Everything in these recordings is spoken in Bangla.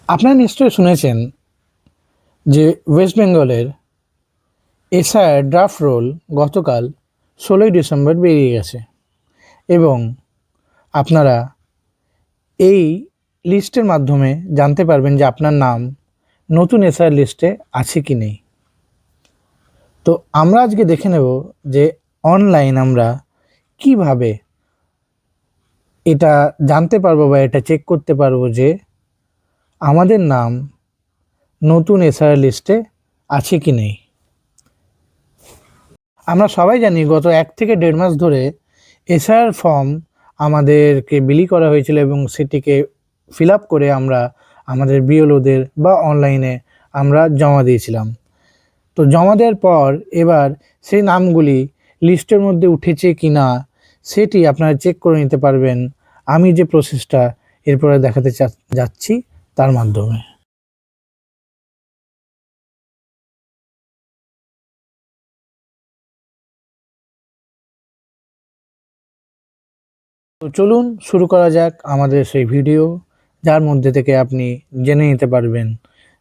আপনারা নিশ্চয়ই শুনেছেন যে ওয়েস্ট বেঙ্গলের এসআইআর ড্রাফট রোল গতকাল 16ই ডিসেম্বর বেরিয়ে গেছে এবং আপনারা এই লিস্টের মাধ্যমে জানতে পারবেন যে আপনার নাম নতুন এসআইআর লিস্টে আছে কি নেই। তো আমরা আজকে দেখে নেব যে অনলাইন আমরা কিভাবে এটা জানতে পারবো বা এটা চেক করতে পারবো যে আমাদের নাম নতুন এসআইআর লিস্টে আছে কি নেই। আমরা সবাই জানি গত 1 থেকে 1.5 মাস ধরে এসআইআর ফর্ম আমাদেরকে বিলি করা হয়েছিল এবং সেটিকে ফিল আপ করে আমরা আমাদের বিএলওদের বা অনলাইনে আমরা জমা দিয়েছিলাম। তো জমা দেওয়ার পর এবার সেই নামগুলি লিস্টের মধ্যে উঠেছে কি না সেটি আপনারা চেক করে নিতে পারবেন আমি যে প্রসেসটা এরপরে দেখাতে যাচ্ছি তার মাধ্যমে। তো চলুন শুরু করা যাক আমাদের সেই ভিডিও, যার মধ্যে থেকে আপনি জেনে নিতে পারবেন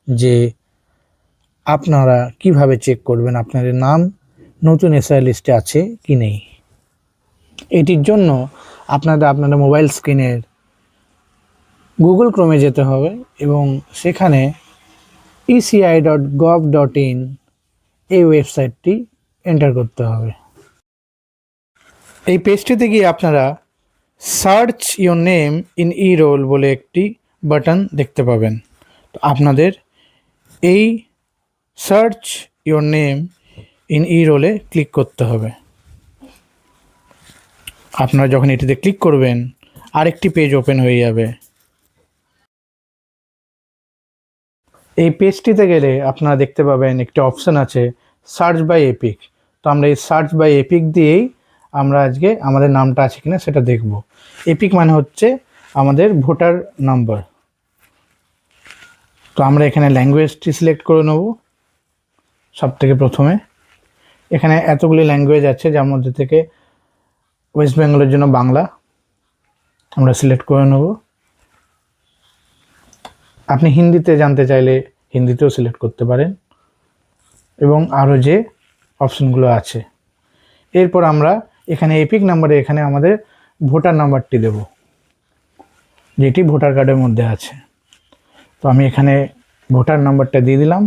যে আপনারা কিভাবে চেক করবেন আপনাদের নাম নতুন এসআইআর লিস্টে আছে কি নেই। এটির জন্য আপনাদের মোবাইল স্ক্রিনের গুগল ক্রোমে যেতে হবে এবং সেখানে eci.gov.in এই ওয়েবসাইটটি এন্টার করতে হবে। এই পেজটিতে গিয়ে আপনারা search your name in E roll বলে একটি বাটন দেখতে পাবেন। তো আপনাদের এই search your name in E রোলে ক্লিক করতে হবে। আপনারা যখন এটিতে ক্লিক করবেন আরেকটি পেজ ওপেন হয়ে যাবে। এই পেজটিতে গেলে আপনারা দেখতে পাবেন একটি অপশান আছে সার্চ বাই এপিক। তো আমরা এই সার্চ বাই এপিক দিয়েই আমরা আজকে আমাদের নামটা আছে কিনা সেটা দেখব। এপিক মানে হচ্ছে আমাদের ভোটার নাম্বার। তো আমরা এখানে ল্যাঙ্গুয়েজটি সিলেক্ট করে নেব। সব থেকে প্রথমে এখানে এতগুলি ল্যাঙ্গুয়েজ আছে, যার মধ্যে থেকে ওয়েস্ট বেঙ্গলের জন্য বাংলা আমরা সিলেক্ট করে নেব। আপনি হিন্দিতে জানতে চাইলে হিন্দিতেও সিলেক্ট করতে পারেন এবং আরও যে অপশনগুলো আছে। এরপর আমরা এখানে এপিক নাম্বারে এখানে আমাদের ভোটার নাম্বারটি দেব, যেটি ভোটার কার্ডের মধ্যে আছে। তো আমি এখানে ভোটার নাম্বারটা দিয়ে দিলাম।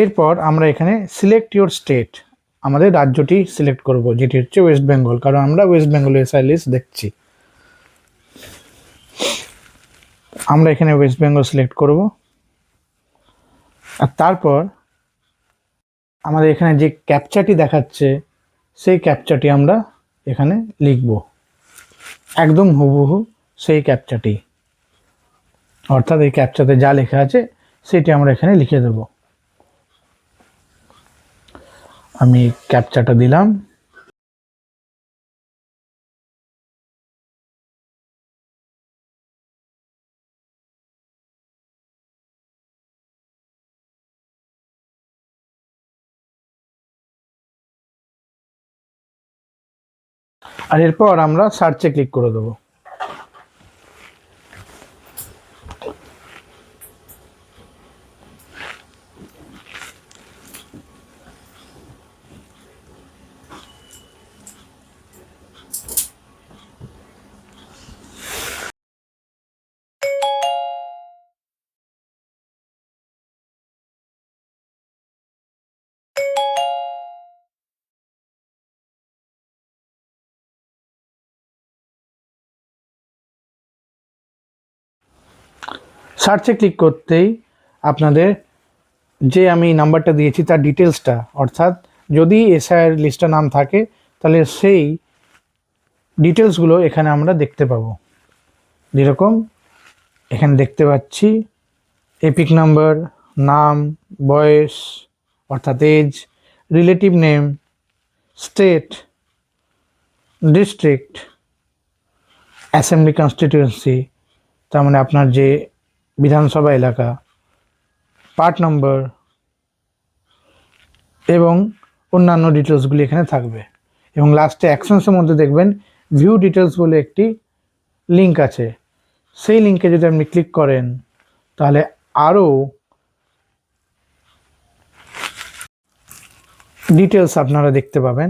এরপর আমরা এখানে সিলেক্ট ইওর স্টেট, আমাদের রাজ্যটি সিলেক্ট করব, যেটি হচ্ছে ওয়েস্ট বেঙ্গল, কারণ আমরা ওয়েস্ট বেঙ্গল এসআইআর লিস্ট দেখছি। আমরা এখানে ওয়েস্ট বেঙ্গল সিলেক্ট করব। আর তারপর আমাদের এখানে যে ক্যাপচাটি দেখাচ্ছে সেই ক্যাপচাটি আমরা এখানে লিখব, একদম হুবহু সেই ক্যাপচাটি, অর্থাৎ এই ক্যাপচাতে যা লেখা আছে সেটি আমরা এখানে লিখে দেব। আমি ক্যাপচাটা দিলাম। আর এরপর আমরা সার্চে ক্লিক করে দেবো। সার্চে ক্লিক করতেই আপনাদের যে আমি নাম্বারটা দিয়েছি তার ডিটেলসটা, অর্থাৎ যদি এসআইআর লিস্টে নাম থাকে তাহলে সেই ডিটেলসগুলো এখানে আমরা দেখতে পাবো। যেরকম এখানে দেখতে পাচ্ছি এপিক নাম্বার, নাম, বয়স অর্থাৎ age, relative name, state, district, assembly constituency তার মানে আপনার যে বিধানসভা এলাকা, পার্ট নাম্বার এবং অন্যান্য ডিটেলসগুলি এখানে থাকবে। এবং লাস্টে অ্যাকশনসের মধ্যে দেখবেন ভিউ ডিটেলস বলে একটি লিঙ্ক আছে, সেই লিঙ্কে যদি আপনি ক্লিক করেন তাহলে আরও ডিটেলস আপনারা দেখতে পাবেন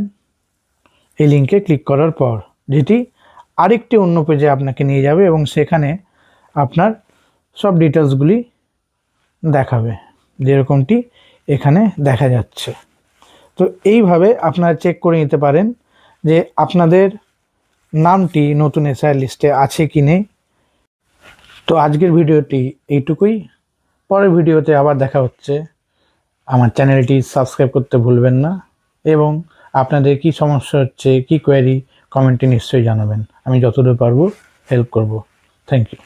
এই লিঙ্কে ক্লিক করার পর, যেটি আরেকটি অন্য পেজে আপনাকে নিয়ে যাবে এবং সেখানে আপনার সব ডিটেলসগুলি দেখাবে, যেরকমটি এখানে দেখা যাচ্ছে। তো এইভাবে আপনারা চেক করে নিতে পারেন যে আপনাদের নামটি নতুন এসআইআর লিস্টে আছে কি নেই। তো আজকের ভিডিওটি এইটুকুই, পরের ভিডিওতে আবার দেখা হচ্ছে। আমার চ্যানেলটি সাবস্ক্রাইব করতে ভুলবেন না এবং আপনাদের কি সমস্যা হচ্ছে, কি কোয়েরি, কমেন্টে নিশ্চয়ই জানাবেন। আমি যতদূর পারবো হেল্প করব। Thank you.